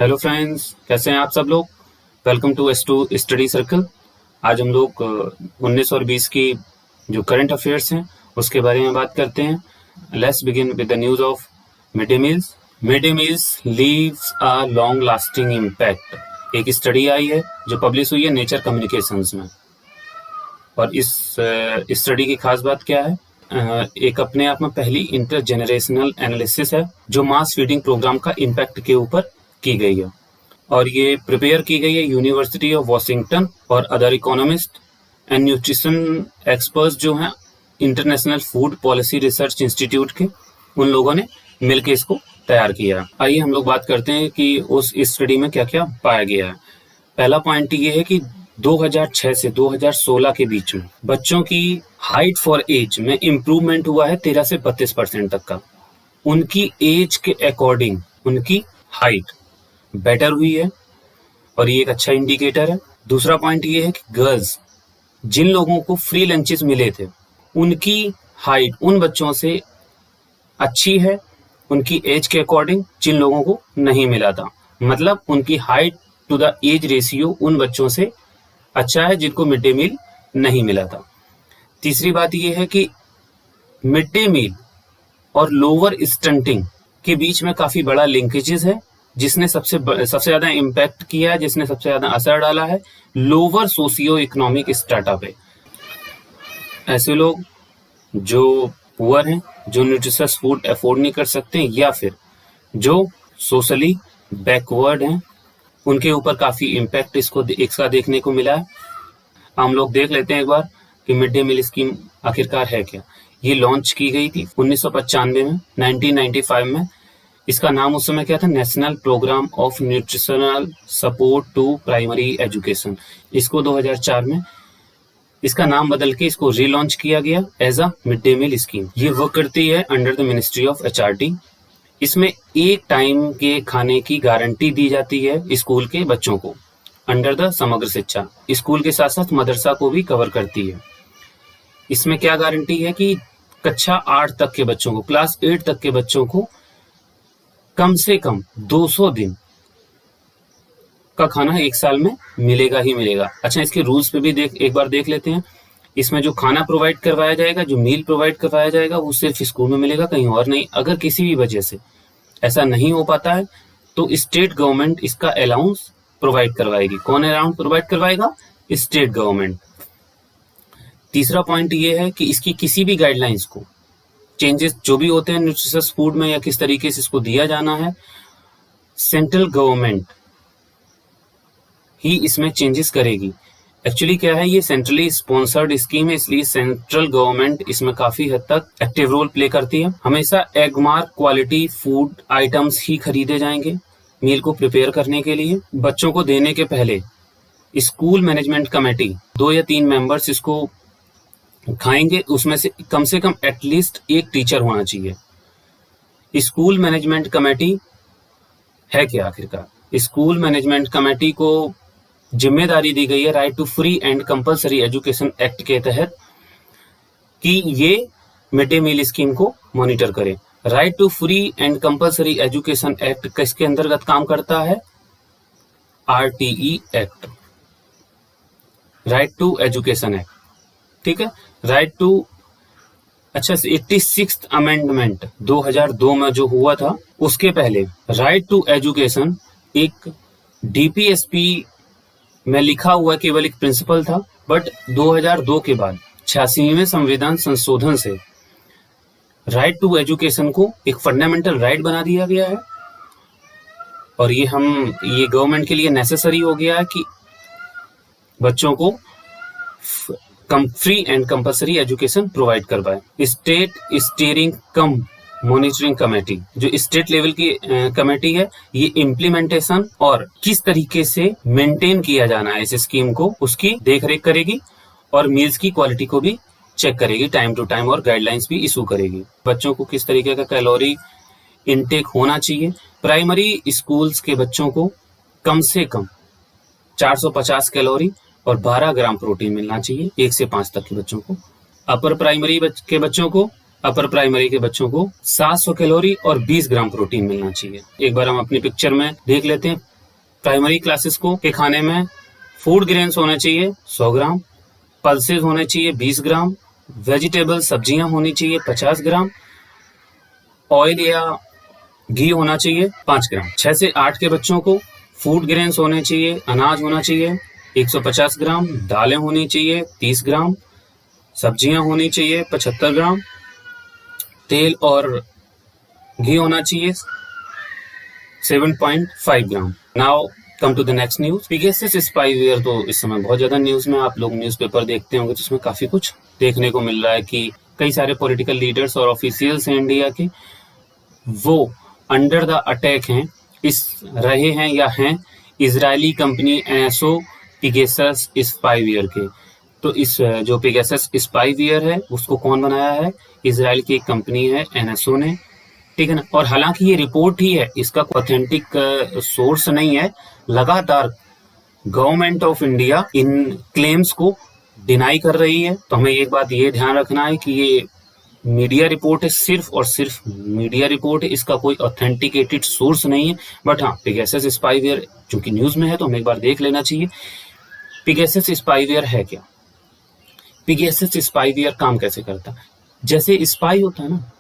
Hello friends, कैसे हैं आप सब लोग। Welcome to S2 study circle. आज हम लोग 19 और 20 की जो करंट अफेयर्स हैं उसके बारे में बात करते हैं। Let's begin with the news of mid day meals. Mid day meals leaves a long lasting impact. एक स्टडी आई है जो पब्लिश हुई है नेचर कम्युनिकेशंस में, और इस स्टडी की खास बात क्या है। एक अपने आप में पहली इंटरजेनरेशनल एनालिसिस है जो मास फीडिंग प्रोग्राम का इम्पैक्ट के ऊपर की गई है, और ये प्रिपेयर की गई है यूनिवर्सिटी ऑफ वॉशिंगटन और other economist and nutrition experts जो हैं international food policy research institute के, उन लोगों ने मिलकर इसको तैयार किया है। आइए हम लोग बात करते हैं कि उस स्टडी में क्या क्या पाया गया है। पहला पॉइंट ये है कि 2006 से 2016 के बीच में बच्चों की हाइट फॉर एज में इम्प्रूवमेंट हुआ है 13 से 32% तक का। उनकी एज के अकॉर्डिंग उनकी हाइट बेटर हुई है, और ये एक अच्छा इंडिकेटर है। दूसरा पॉइंट ये है कि गर्ल्स, जिन लोगों को फ्री लंचेस मिले थे, उनकी हाइट उन बच्चों से अच्छी है उनकी एज के अकॉर्डिंग जिन लोगों को नहीं मिला था। मतलब उनकी height to the age ratio उन बच्चों से अच्छा है जिनको मिड डे मील नहीं मिला था। तीसरी बात यह है कि मिड डे मील और लोअर स्टंटिंग के बीच में काफी बड़ा लिंकेजेस है, जिसने सबसे ज्यादा इम्पैक्ट किया है, जिसने सबसे ज्यादा असर डाला है लोअर सोशियो इकोनॉमिक स्ट्रेटा पे। ऐसे लोग जो पुअर हैं, जो न्यूट्रिशियस फूड अफोर्ड नहीं कर सकते, या फिर जो सोशली बैकवर्ड हैं, उनके ऊपर काफी इम्पैक्ट इसका देखने को मिला है। हम लोग देख लेते हैं एक बार कि मिड डे मील स्कीम आखिरकार है क्या। ये लॉन्च की गई थी 1995 में, 1995 में। इसका नाम उस समय क्या था, national programme of nutritional support to primary education. इसको 2004 में इसका नाम बदल के इसको रीलॉन्च किया गया as a mid day meal scheme. ये वर्क करती है under the ministry of HRD। इसमें एक टाइम के खाने की गारंटी दी जाती है स्कूल के बच्चों को अंडर द समग्र शिक्षा। स्कूल के साथ साथ मदरसा को भी कवर करती है। इसमें क्या गारंटी है कि कक्षा 8 तक के बच्चों को, क्लास 8 तक के बच्चों को कम से कम 200 दिन का खाना एक साल में मिलेगा ही मिलेगा। अच्छा, इसके रूल्स पे भी एक बार देख लेते हैं। इसमें जो खाना प्रोवाइड करवाया जाएगा, जो मील प्रोवाइड करवाया जाएगा, वो सिर्फ स्कूल में मिलेगा, कहीं और नहीं। अगर किसी भी वजह से ऐसा नहीं हो पाता है तो स्टेट गवर्नमेंट इसका अलाउंस प्रोवाइड करवाएगी। कौन अलाउंस प्रोवाइड करवाएगा? State government. तीसरा पॉइंट ये है कि इसकी किसी भी गाइडलाइंस को, चेंजेस जो भी होते हैं न्यूट्रिशियस फूड में या किस तरीके से इसको दिया जाना है, सेंट्रल गवर्नमेंट ही इसमें चेंजेस करेगी। एक्चुअली क्या है, ये सेंट्रली स्पॉन्सर्ड स्कीम है, इसलिए सेंट्रल गवर्नमेंट इसमें काफी हद तक एक्टिव रोल प्ले करती है। हमेशा एगमार्क क्वालिटी फूड आइटम्स ही खरीदे जाएंगे मील को प्रिपेयर करने के लिए। बच्चों को देने के पहले स्कूल मैनेजमेंट कमेटी 2 या 3 मेंबर्स इसको खाएंगे, उसमें से कम एटलीस्ट एक टीचर होना चाहिए। स्कूल मैनेजमेंट कमेटी है क्या आखिरकार? स्कूल मैनेजमेंट कमेटी को जिम्मेदारी दी गई है right to free and compulsory education act के तहत कि ये मिड डे मील स्कीम को मॉनिटर करे। Right to free and compulsory education act किसके अंतर्गत काम करता है? RTE act, right to education act. ठीक है, राइट टू। अच्छा, 86th अमेंडमेंट 2002 में जो हुआ था, उसके पहले राइट टू एजुकेशन एक DPSP में लिखा हुआ केवल एक प्रिंसिपल था, बट 2002 के बाद 86वें संविधान संशोधन से राइट टू एजुकेशन को एक फंडामेंटल राइट बना दिया गया है, और ये गवर्नमेंट के लिए नेसेसरी हो गया है कि बच्चों को free and compulsory education provide करवाए। स्टेट स्टीयरिंग कम मॉनिटरिंग कमेटी, जो स्टेट लेवल की कमेटी है, ये इम्प्लीमेंटेशन और किस तरीके से मेंटेन किया जाना है इस स्कीम को, उसकी देखरेख करेगी, और मील्स की क्वालिटी को भी चेक करेगी टाइम टू टाइम, और गाइडलाइंस भी इशू करेगी। बच्चों को किस तरीके का कैलोरी इनटेक होना चाहिए। प्राइमरी स्कूल्स के बच्चों को कम से कम 450 कैलोरी और 12 ग्राम प्रोटीन मिलना चाहिए 1 से 5 तक के बच्चों को। अपर प्राइमरी के बच्चों को 700 कैलोरी और 20 ग्राम प्रोटीन मिलना चाहिए। एक बार हम अपनी पिक्चर में देख लेते हैं। प्राइमरी क्लासेस को के खाने में फूड ग्रेन्स होने चाहिए 100 ग्राम, पल्सेस होने चाहिए 20 ग्राम, वेजिटेबल सब्जियां होनी चाहिए 50 ग्राम, ऑयल या घी होना चाहिए 5 ग्राम। 6 से 8 के बच्चों को फूड ग्रेन्स होने चाहिए, अनाज होना चाहिए 150 ग्राम, दालें होनी चाहिए 30 ग्राम, सब्जियां होनी चाहिए 75 ग्राम, तेल और घी होना चाहिए 7.5 gram. Now come to the next news. Pegasus spyware तो इस समय बहुत ज्यादा न्यूज में, आप लोग न्यूज़पेपर देखते होंगे जिसमें काफी कुछ देखने को मिल रहा है कि कई सारे पॉलिटिकल लीडर्स और ऑफिशियल्स हैं इंडिया के, वो अंडर द अटैक हैं, रहे हैं या हैं Israeli company NSO Pegasus spyware के। तो इस जो पेगासस स्पाईवेयर है उसको कौन बनाया है? इजराइल की एक कंपनी है एनएसओ ने, ठीक है ना। और हालांकि ये रिपोर्ट ही है, इसका ऑथेंटिक सोर्स नहीं है। लगातार government of India in claims को डिनाई कर रही है। तो हमें एक बात ये ध्यान रखना है कि ये मीडिया रिपोर्ट है, सिर्फ और सिर्फ मीडिया रिपोर्ट है, इसका कोई ऑथेंटिकेटेड सोर्स नहीं है। बट हाँ, पेगासस स्पाईवेयर चूंकि न्यूज में है तो हमें एक बार देख लेना चाहिए पेगासस स्पाईवेयर है क्या। पेगासस स्पाईवेयर काम कैसे करता है? जैसे स्पाई होता है ना,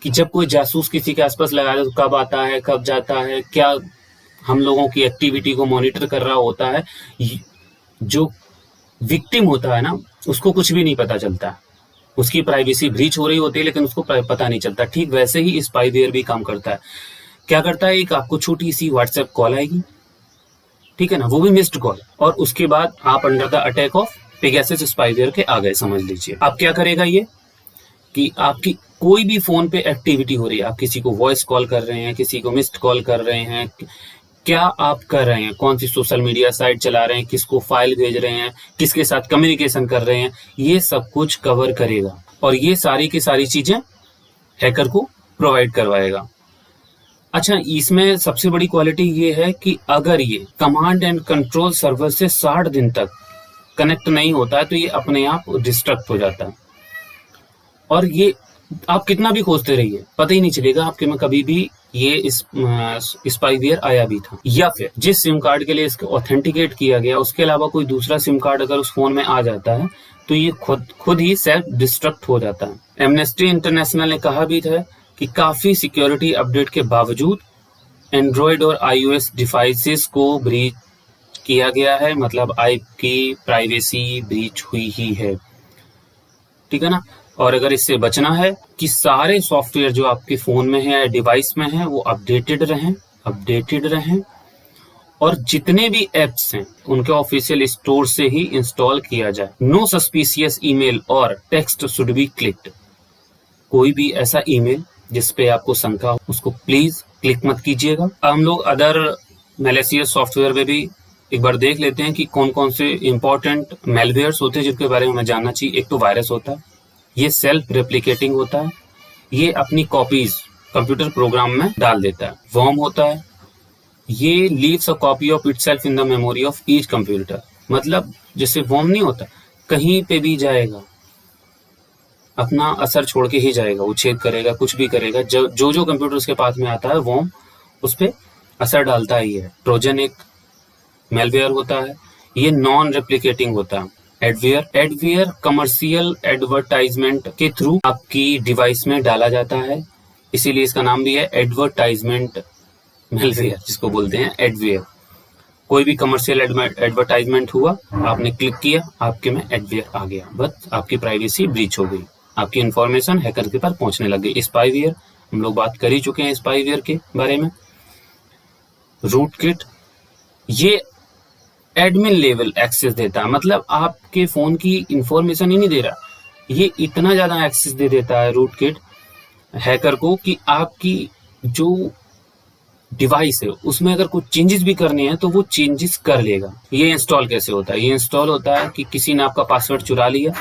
कि जब कोई जासूस किसी के आसपास लगा दे तो कब आता है, कब जाता है, क्या हम लोगों की एक्टिविटी को मॉनिटर कर रहा होता है। जो विक्टिम होता है ना, उसको कुछ भी नहीं पता चलता, उसकी प्राइवेसी ब्रीच हो रही होती है लेकिन उसको पता नहीं चलता। ठीक वैसे ही स्पाईवेयर भी काम करता है। क्या करता है? एक आपको छोटी सी व्हाट्सएप कॉल आएगी, ठीक है ना, वो भी मिस्ड कॉल, और उसके बाद आप under the attack of Pegasus spyware के आ गए, समझ लीजिए। अब क्या करेगा ये कि आपकी कोई भी फोन पे एक्टिविटी हो रही है, आप किसी को वॉइस कॉल कर रहे हैं, किसी को मिस्ड कॉल कर रहे हैं, क्या आप कर रहे हैं, कौन सी सोशल मीडिया साइट चला रहे हैं, किसको फाइल भेज रहे हैं, किसके साथ कम्युनिकेशन कर रहे हैं, ये सब कुछ कवर करेगा। और ये सारी की सारी चीजें हैकर को प्रोवाइड करवाएगा। अच्छा, इसमें सबसे बड़ी क्वालिटी ये है कि अगर ये कमांड एंड कंट्रोल सर्वर से 60 दिन तक कनेक्ट नहीं होता है तो ये अपने आप डिस्ट्रक्ट हो जाता है। और ये आप कितना भी खोजते रहिए, पता ही नहीं चलेगा आपके में कभी भी ये स्पाईवेयर आया भी था। या फिर जिस सिम कार्ड के लिए इसको ऑथेंटिकेट किया गया उसके अलावा कोई दूसरा सिम कार्ड अगर उस फोन में आ जाता है तो ये खुद ही सेल्फ डिस्ट्रक्ट हो जाता है। एमनेस्टी इंटरनेशनल ने कहा भी था कि काफी सिक्योरिटी अपडेट के बावजूद एंड्रॉयड और iOS डिवाइसेस को ब्रीच किया गया है, मतलब आपकी प्राइवेसी ब्रीच हुई ही है, ठीक है ना। और अगर इससे बचना है कि सारे सॉफ्टवेयर जो आपके फोन में है या डिवाइस में है वो अपडेटेड रहें और जितने भी एप्स हैं उनके ऑफिशियल स्टोर से ही इंस्टॉल किया जाए। नो सस्पिशियस ईमेल और टेक्स्ट शुड बी क्लिक्ड। कोई भी ऐसा ईमेल जिस पे आपको शंका हो उसको प्लीज क्लिक मत कीजिएगा। हम लोग अदर मैलिशियस सॉफ्टवेयर में भी एक बार देख लेते हैं कि कौन कौन से इंपॉर्टेंट मेलवेयर्स होते हैं जिनके बारे में हमें जानना चाहिए। एक तो वायरस होता है, ये सेल्फ रेप्लिकेटिंग होता है, ये अपनी कॉपीज कंप्यूटर प्रोग्राम में डाल देता है। वर्म होता है, ये leaves a copy of itself in the memory of each computer. मतलब जैसे वर्म नहीं होता, कहीं पे भी जाएगा अपना असर छोड़ के ही जाएगा, उच्छेद करेगा, कुछ भी करेगा। जो कंप्यूटर उसके पास में आता है वर्म उस पर असर डालता ही है। ट्रोजन एक मेलवेयर होता है, ये नॉन रेप्लिकेटिंग होता है। एडवेयर कमर्शियल एडवर्टाइजमेंट के थ्रू आपकी डिवाइस में डाला जाता है, इसीलिए इसका नाम भी है एडवर्टाइजमेंट मेलवेयर, जिसको बोलते हैं एडवेयर। कोई भी कमर्शियल एडवर्टाइजमेंट हुआ, आपने क्लिक किया, आपके में एडवेयर आ गया, बस आपकी प्राइवेसी ब्रीच हो गई, आपकी इंफॉर्मेशन हैकर के पास पहुंचने लग गई। स्पाईवेयर हम लोग बात कर ही चुके हैं स्पाईवेयर के बारे में। रूटकिट ये एडमिन लेवल एक्सेस देता है, मतलब आपके फोन की इंफॉर्मेशन ही नहीं दे रहा, ये इतना ज्यादा एक्सेस दे देता है रूटकिट हैकर को कि आपकी जो डिवाइस है उसमें अगर कुछ चेंजेस भी करने हैं तो वो चेंजेस कर लेगा। ये इंस्टॉल कैसे होता है? ये इंस्टॉल होता है कि किसी ने आपका पासवर्ड चुरा लिया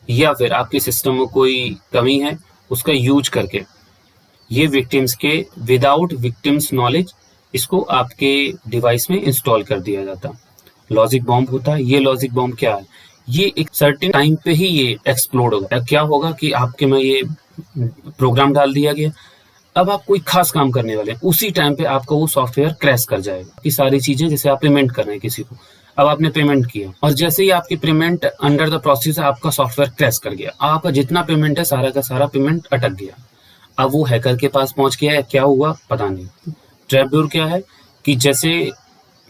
या फिर आपके सिस्टम में कोई कमी है, उसका यूज करके ये विक्टिम्स के विदाउट विक्टिम्स नॉलेज इसको आपके डिवाइस में इंस्टॉल कर दिया जाता। लॉजिक बॉम्ब होता है। ये लॉजिक बॉम्ब क्या है? ये एक सर्टेन टाइम पे ही ये एक्सप्लोड होगा। क्या होगा कि आपके में ये प्रोग्राम डाल दिया गया, अब आप कोई खास काम करने वाले हैं, उसी टाइम पे आपका वो सॉफ्टवेयर क्रैश कर जाएगा कि सारी चीजें, जैसे आप पेमेंट कर रहे हैं किसी को, अब आपने पेमेंट किया और जैसे ही आपकी पेमेंट अंडर द प्रोसेस आपका सॉफ्टवेयर क्रैश कर गया, आपका जितना पेमेंट है सारा का सारा पेमेंट अटक गया। अब वो हैकर के पास पहुंच गया है, क्या हुआ पता नहीं। ट्रैपडोर क्या है कि जैसे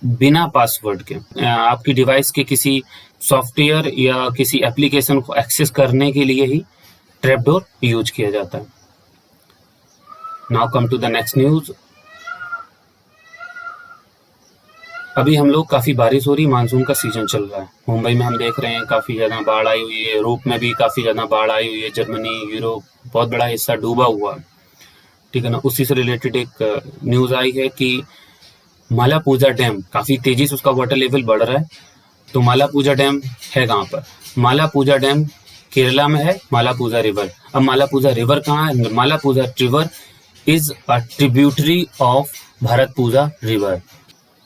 बिना पासवर्ड के आपकी डिवाइस के किसी सॉफ्टवेयर या किसी एप्लीकेशन को एक्सेस करने के लिए ही ट्रैपडोर यूज किया जाता है। Now come to the next news. अभी हम लोग काफी बारिश हो रही, मानसून का सीजन चल रहा है। मुंबई में हम देख रहे हैं काफी ज्यादा बाढ़ आई हुई है, यूरोप में भी काफी ज्यादा बाढ़ आई हुई है, जर्मनी, यूरोप बहुत बड़ा हिस्सा डूबा हुआ है, ठीक है ना। उसी से रिलेटेड एक न्यूज आई है कि मालापुजा डैम काफी तेजी से उसका वाटर लेवल बढ़ रहा है। तो मालापुजा डैम है कहाँ पर? मालापुजा डैम केरला में है, मालापुजा रिवर। अब मालापुजा रिवर कहाँ है? Malampuzha river is a tributary of Bharathapuzha river.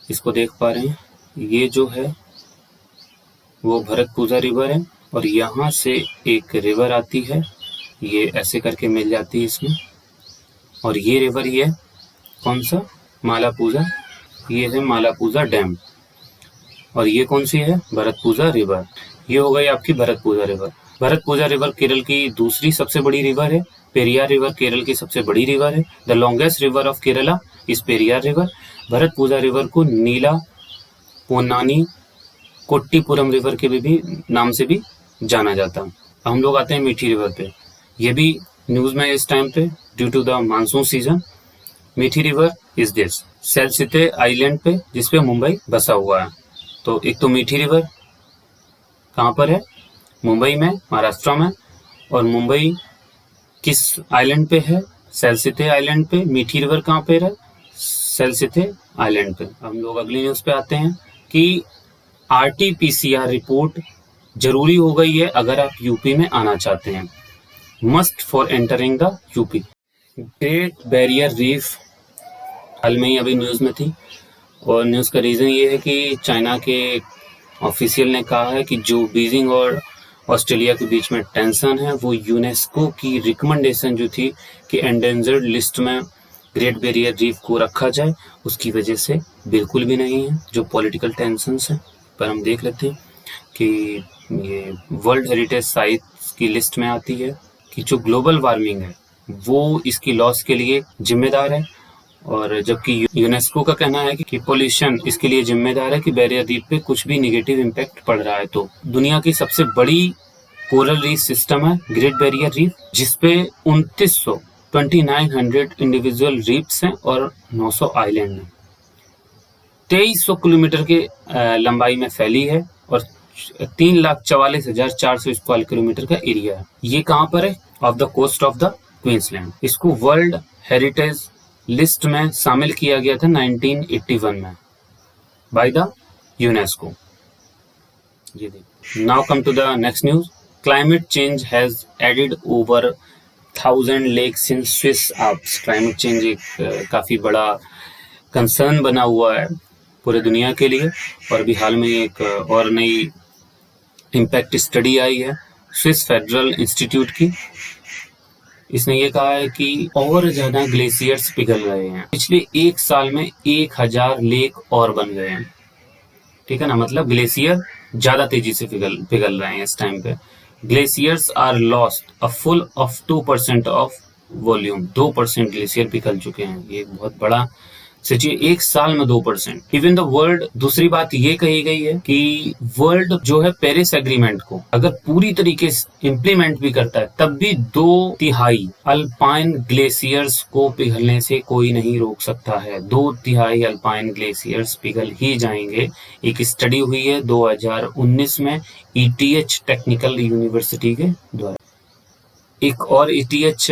इसको देख पा रहे हैं, ये जो है वो भरतपुजा रिवर है और यहाँ से एक रिवर आती है, ये ऐसे करके मिल जाती है इसमें, और ये रिवर ही है कौन सा? मालापुजा। ये है मालापुजा डैम और ये कौन सी है? भरतपुजा रिवर। ये हो गई आपकी भरतपुजा रिवर। भरतपुजा रिवर केरल की दूसरी सबसे बड़ी रिवर है। पेरियार रिवर केरल की सबसे बड़ी रिवर है। The longest river of Kerala is Periyar river. Bharathapuzha river को नीला पोन्नानी कोट्टीपुरम रिवर के भी नाम से भी जाना जाता है। हम लोग आते हैं मीठी रिवर पे। ये भी न्यूज में इस टाइम पे due to the monsoon season. Mithi river is this Salsette island पे, जिसपे मुंबई बसा हुआ है। तो एक तो मीठी रिवर कहाँ पर है? मुंबई में, महाराष्ट्र में। और मुंबई किस आइलैंड पे है? सेलसिते आइलैंड पे। मीठी रिवर कहाँ पे है? सेलसिते आइलैंड पे। हम लोग अगली न्यूज पे आते हैं कि RT-PCR रिपोर्ट जरूरी हो गई है अगर आप यूपी में आना चाहते हैं। Must for entering the UP. Great barrier reef हाल में ही अभी न्यूज में थी और न्यूज का रीजन ये है कि चाइना के ऑफिशियल ने कहा है कि जो बीजिंग और ऑस्ट्रेलिया के बीच में टेंशन है वो यूनेस्को की रिकमेंडेशन जो थी कि एंडेंजर्ड लिस्ट में ग्रेट बैरियर रीफ को रखा जाए, उसकी वजह से बिल्कुल भी नहीं है जो पॉलिटिकल टेंशन है। पर हम देख लेते हैं कि ये वर्ल्ड हेरिटेज साइट्स की लिस्ट में आती है कि जो ग्लोबल वार्मिंग है वो इसकी लॉस के लिए जिम्मेदार है, और जबकि यूनेस्को का कहना है कि पॉल्यूशन इसके लिए जिम्मेदार है कि बैरियर रीफ पे कुछ भी निगेटिव इम्पैक्ट पड़ रहा है। तो दुनिया की सबसे बड़ी कोरल रीफ सिस्टम है ग्रेट बैरियर रीफ, जिसपे 2900 इंडिविजुअल रीफ्स हैं और 900 आइलैंड हैं। 2300 किलोमीटर के लंबाई में फैली है और 3,44,400 स्क्वायर किलोमीटर का एरिया है। ये कहाँ पर है? Off the coast of the Queensland. इसको वर्ल्ड हेरिटेज लिस्ट में शामिल किया गया था 1981 में by the UNESCO. Now come to the next news. Climate change has added over 1000 lakes in Swiss Alps. Climate change एक काफी बड़ा कंसर्न बना हुआ है पूरे दुनिया के लिए, और अभी हाल में एक और नई इम्पैक्ट स्टडी आई है स्विस फेडरल इंस्टीट्यूट की। इसने ये कहा है कि और ज्यादा ग्लेशियर्स पिघल रहे हैं। पिछले एक साल में 1000 लेक और बन गए हैं, ठीक है ना। मतलब ग्लेशियर ज्यादा तेजी से पिघल रहे हैं इस टाइम पे। Glaciers are lost a full of 2% of volume. 2% glacier पिघल चुके हैं। ये बहुत बड़ा सोचिए, एक साल में 2%। इवन द वर्ल्ड, दूसरी बात ये कही गई है कि वर्ल्ड जो है पेरिस एग्रीमेंट को अगर पूरी तरीके से इम्प्लीमेंट भी करता है तब भी 2/3 अल्पाइन ग्लेशियर्स को पिघलने से कोई नहीं रोक सकता है। 2/3 अल्पाइन ग्लेशियर्स पिघल ही जाएंगे। एक स्टडी हुई है 2019 में ETH टेक्निकल यूनिवर्सिटी के द्वारा। एक और ETH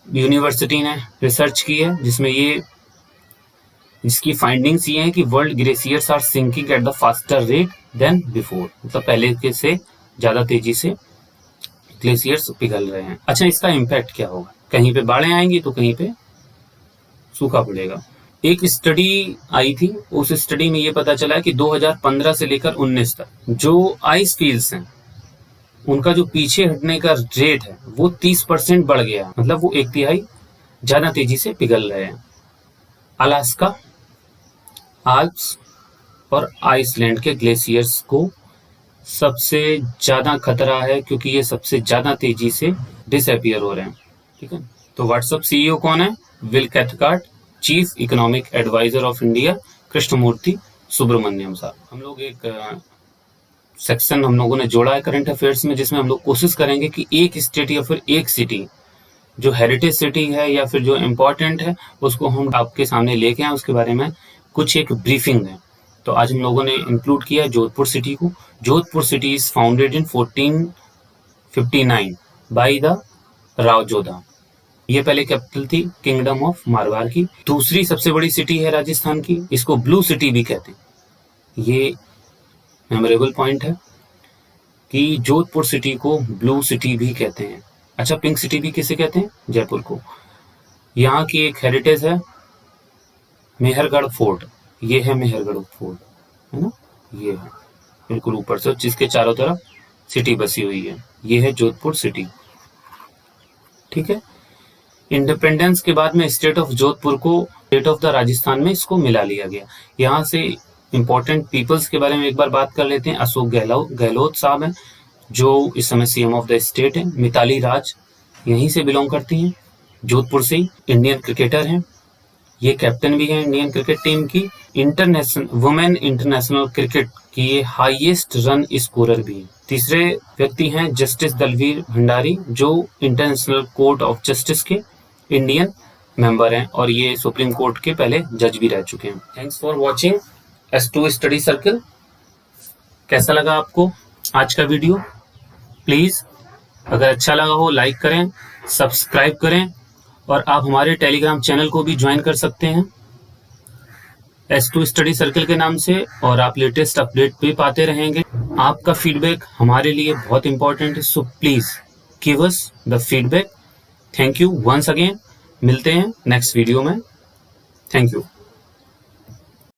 यूनिवर्सिटी ने रिसर्च की है जिसमें इसकी फाइंडिंग्स ये हैं कि world glaciers are sinking at the faster rate than before. मतलब पहले के से ज्यादा तेजी से ग्लेशियर्स पिघल रहे हैं। अच्छा, इसका इम्पैक्ट क्या होगा? कहीं पे बाढ़ें आएंगी तो कहीं पे सूखा पड़ेगा। एक स्टडी आई थी, उस स्टडी में ये पता चला है कि 2015 से लेकर 19 तक जो आइस फील्ड्स हैं उनका जो पीछे हटने का रेट है वो 30% बढ़ गया। मतलब वो 1/3 ज़्यादा तेजी से पिघल रहे हैं। अलास्का, आल्प्स और आइसलैंड के ग्लेशियर्स को सबसे ज़्यादा खतरा है, क्योंकि ये सबसे ज़्यादा तेजी से डिसअपियर हो रहे हैं। ठीक है, तो व्हाट्सएप सीईओ कौन है? Will Cathcart. Chief economic adviser of India Krishnamurthy Subramanian साहब। हम लोग एक सेक्शन हम लोगों ने जोड़ा है करंट अफेयर्स में, जिसमें हम लोग कोशिश करेंगे कि एक स्टेट या फिर एक सिटी जो हेरिटेज सिटी है या फिर जो इम्पोर्टेंट है उसको हम आपके सामने लेके आए, उसके बारे में कुछ एक ब्रीफिंग है। तो आज हम लोगों ने इंक्लूड किया जोधपुर सिटी को। Jodhpur city is founded in 1459 by the Rao Jodha. ये पहले कैपिटल थी किंगडम ऑफ मारवाड़ की। दूसरी सबसे बड़ी सिटी है राजस्थान की, इसको ब्लू सिटी भी कहते हैं। ये मेमोरेबल पॉइंट है कि जोधपुर सिटी को ब्लू सिटी भी कहते हैं। अच्छा, पिंक सिटी भी किसे कहते हैं? जयपुर को। यहाँ की एक हेरिटेज है मेहरगढ़ फोर्ट। ये है मेहरगढ़ फोर्ट, है ना, ये है बिल्कुल ऊपर से, जिसके चारों तरफ सिटी बसी हुई है। ये है जोधपुर सिटी। ठीक है, इंडिपेंडेंस के बाद में स्टेट ऑफ जोधपुर को स्टेट ऑफ द राजस्थान में इसको मिला लिया गया। यहाँ से इंपॉर्टेंट पीपल्स के बारे में एक बार बात कर लेते हैं। अशोक गहलोत साहब हैं, जो इस समय सीएम ऑफ द स्टेट है। मिताली राज यहीं से बिलोंग करती हैं, जोधपुर से ही। इंडियन क्रिकेटर हैं, ये कैप्टन भी है इंडियन क्रिकेट टीम की। इंटरनेशनल वुमेन इंटरनेशनल क्रिकेट की ये हाईएस्ट रन स्कोरर भी है। तीसरे व्यक्ति हैं जस्टिस दलवीर भंडारी, जो इंटरनेशनल कोर्ट ऑफ जस्टिस के इंडियन मेंबर हैं और ये सुप्रीम कोर्ट के पहले जज भी रह चुके हैं। Thanks for watching S2 study circle. कैसा लगा आपको आज का वीडियो? प्लीज अगर अच्छा लगा हो लाइक करें, सब्सक्राइब करें और आप हमारे टेलीग्राम चैनल को भी ज्वाइन कर सकते हैं S2 स्टडी सर्कल के नाम से, और आप लेटेस्ट अपडेट भी पाते रहेंगे। आपका फीडबैक हमारे लिए बहुत इंपॉर्टेंट है, so please give us the feedback. Thank you once again. मिलते हैं नेक्स्ट वीडियो में। Thank you.